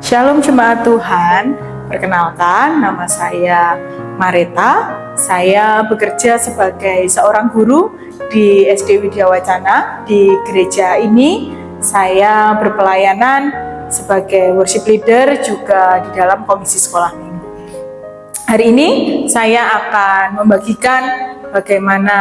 Shalom Jemaat Tuhan, perkenalkan nama saya Mareta. Saya bekerja sebagai seorang guru di SD Widya Wacana. Di gereja ini saya berpelayanan sebagai worship leader juga di dalam komisi sekolah minggu. Hari ini saya akan membagikan bagaimana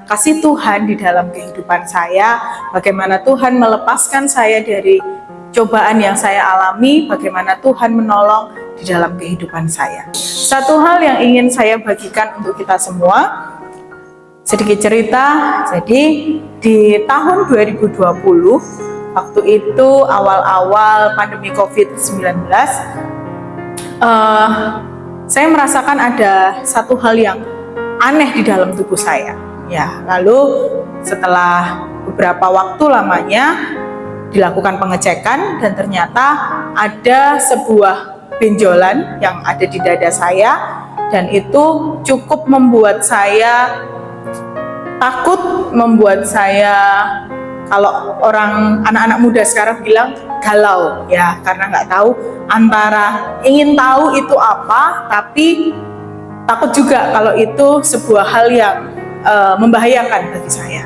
kasih Tuhan di dalam kehidupan saya, bagaimana Tuhan melepaskan saya dari cobaan yang saya alami, bagaimana Tuhan menolong di dalam kehidupan saya. Satu hal yang ingin saya bagikan untuk kita semua, sedikit cerita. Jadi di tahun 2020, waktu itu awal-awal pandemi COVID-19, saya merasakan ada satu hal yang aneh di dalam tubuh saya. Ya, lalu setelah beberapa waktu lamanya dilakukan pengecekan dan ternyata ada sebuah benjolan yang ada di dada saya, dan itu cukup membuat saya takut, membuat saya, kalau orang anak-anak muda sekarang bilang, galau ya, karena nggak tahu, antara ingin tahu itu apa tapi takut juga kalau itu sebuah hal yang membahayakan bagi saya.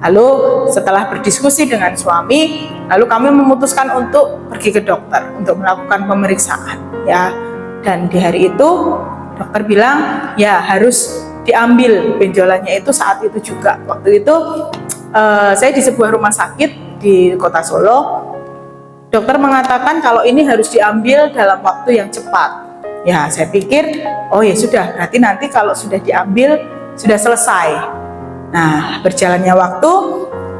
Lalu setelah berdiskusi dengan suami, lalu kami memutuskan untuk pergi ke dokter untuk melakukan pemeriksaan ya. Dan di hari itu dokter bilang ya harus diambil benjolannya itu saat itu juga. Waktu itu saya di sebuah rumah sakit di Kota Solo. Dokter mengatakan kalau ini harus diambil dalam waktu yang cepat. Ya, saya pikir oh ya sudah, berarti nanti kalau sudah diambil sudah selesai. Nah, berjalannya waktu,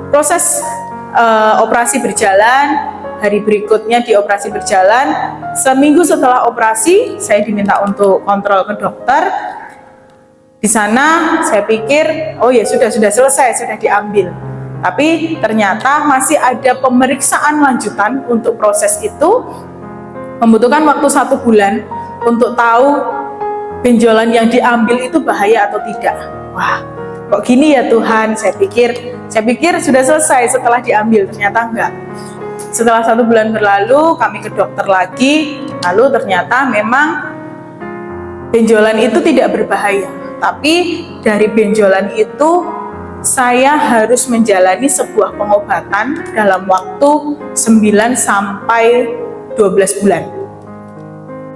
proses operasi berjalan, hari berikutnya di operasi berjalan, seminggu setelah operasi, saya diminta untuk kontrol ke dokter. Di sana saya pikir, oh ya sudah selesai, sudah diambil. Tapi ternyata masih ada pemeriksaan lanjutan untuk proses itu, membutuhkan waktu 1 bulan untuk tahu benjolan yang diambil itu bahaya atau tidak. Wah, kok gini ya Tuhan, saya pikir sudah selesai setelah diambil, ternyata enggak. Setelah 1 bulan berlalu, kami ke dokter lagi, lalu ternyata memang benjolan itu tidak berbahaya, tapi dari benjolan itu saya harus menjalani sebuah pengobatan dalam waktu 9 sampai 12 bulan.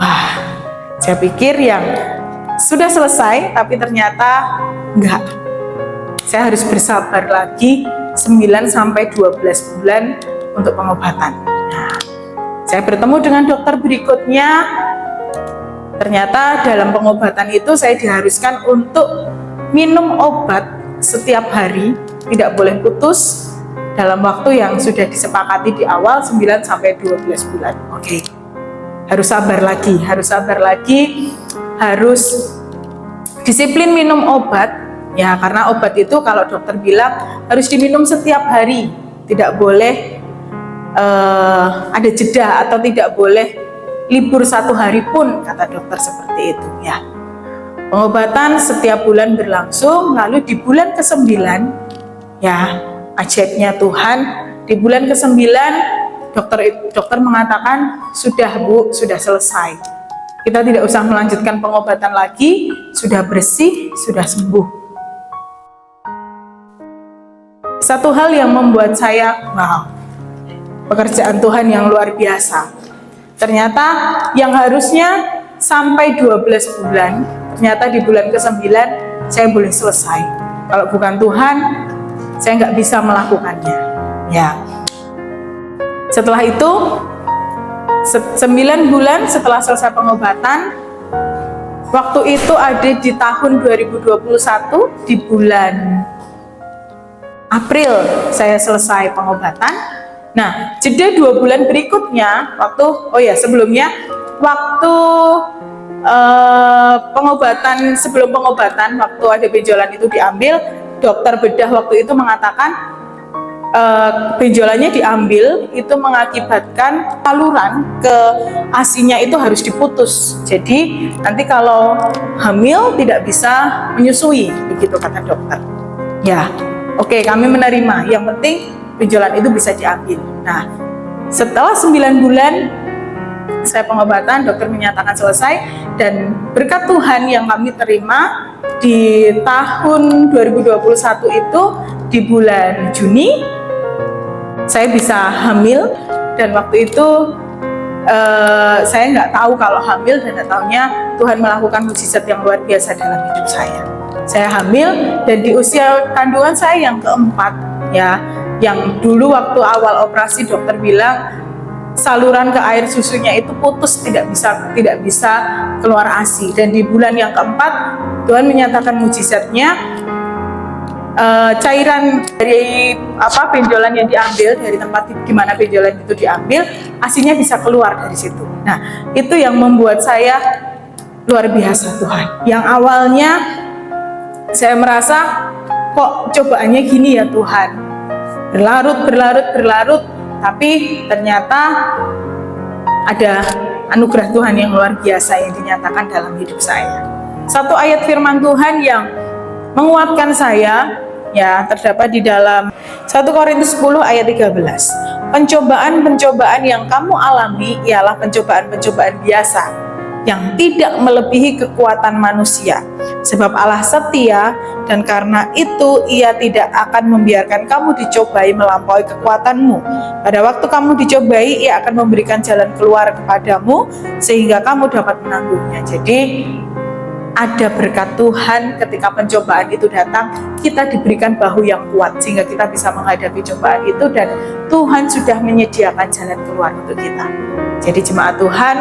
Wah, saya pikir yang sudah selesai, tapi ternyata enggak. Saya harus bersabar lagi 9 sampai 12 bulan untuk pengobatan. Nah, saya bertemu dengan dokter berikutnya. Ternyata dalam pengobatan itu saya diharuskan untuk minum obat setiap hari, tidak boleh putus dalam waktu yang sudah disepakati di awal 9 sampai 12 bulan. Oke. Harus sabar lagi, harus disiplin minum obat. Ya, karena obat itu kalau dokter bilang harus diminum setiap hari, tidak boleh ada jeda atau tidak boleh libur 1 hari pun, kata dokter seperti itu ya. Pengobatan setiap bulan berlangsung, lalu di bulan ke-9 ya, ajaibnya Tuhan, di bulan ke-9 dokter mengatakan sudah Bu, sudah selesai. Kita tidak usah melanjutkan pengobatan lagi, sudah bersih, sudah sembuh. Satu hal yang membuat saya, wow, pekerjaan Tuhan yang luar biasa. Ternyata yang harusnya sampai 12 bulan, ternyata di bulan ke-9 saya boleh selesai. Kalau bukan Tuhan, saya nggak bisa melakukannya. Ya. Setelah itu, 9 bulan setelah selesai pengobatan, waktu itu ada di tahun 2021, di bulan April saya selesai pengobatan. Nah, jeda 2 bulan berikutnya, sebelumnya waktu sebelum pengobatan, waktu ada benjolan itu diambil, dokter bedah waktu itu mengatakan benjolannya diambil itu mengakibatkan saluran ke ASI-nya itu harus diputus. Jadi nanti kalau hamil tidak bisa menyusui, begitu kata dokter. Ya. Oke, kami menerima. Yang penting benjolan itu bisa diambil. Nah, setelah 9 bulan Saya pengobatan, dokter menyatakan selesai, dan berkat Tuhan yang kami terima di tahun 2021 itu di bulan Juni saya bisa hamil, dan waktu itu saya nggak tahu kalau hamil, dan nggak taunya Tuhan melakukan mukjizat yang luar biasa dalam hidup saya. Saya hamil, dan di usia kandungan saya yang keempat, ya, yang dulu waktu awal operasi dokter bilang saluran ke air susunya itu putus, tidak bisa keluar ASI, dan di bulan yang keempat Tuhan menyatakan mukjizatnya, cairan dari benjolan yang diambil dari tempat di mana benjolan itu diambil, ASINya bisa keluar dari situ. Nah, itu yang membuat saya luar biasa Tuhan. Yang awalnya saya merasa kok cobaannya gini ya Tuhan, berlarut, tapi ternyata ada anugerah Tuhan yang luar biasa yang dinyatakan dalam hidup saya. Satu ayat firman Tuhan yang menguatkan saya, ya, terdapat di dalam 1 Korintus 10 ayat 13. Pencobaan-pencobaan yang kamu alami ialah pencobaan-pencobaan biasa yang tidak melebihi kekuatan manusia. Sebab Allah setia, dan karena itu Ia tidak akan membiarkan kamu dicobai melampaui kekuatanmu. Pada waktu kamu dicobai, Ia akan memberikan jalan keluar kepadamu sehingga kamu dapat menanggungnya. Jadi ada berkat Tuhan ketika pencobaan itu datang, kita diberikan bahu yang kuat sehingga kita bisa menghadapi cobaan itu, dan Tuhan sudah menyediakan jalan keluar untuk kita. Jadi jemaat Tuhan,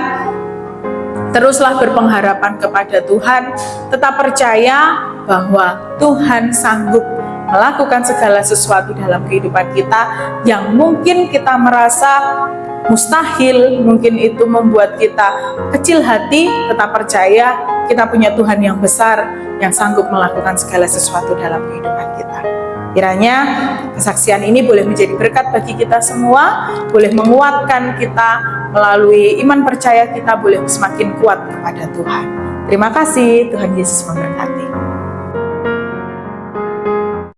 teruslah berpengharapan kepada Tuhan, tetap percaya bahwa Tuhan sanggup melakukan segala sesuatu dalam kehidupan kita yang mungkin kita merasa mustahil, mungkin itu membuat kita kecil hati. Tetap percaya kita punya Tuhan yang besar yang sanggup melakukan segala sesuatu dalam kehidupan kita. Kiranya kesaksian ini boleh menjadi berkat bagi kita semua, boleh menguatkan kita melalui iman percaya kita boleh semakin kuat kepada Tuhan. Terima kasih, Tuhan Yesus memberkati.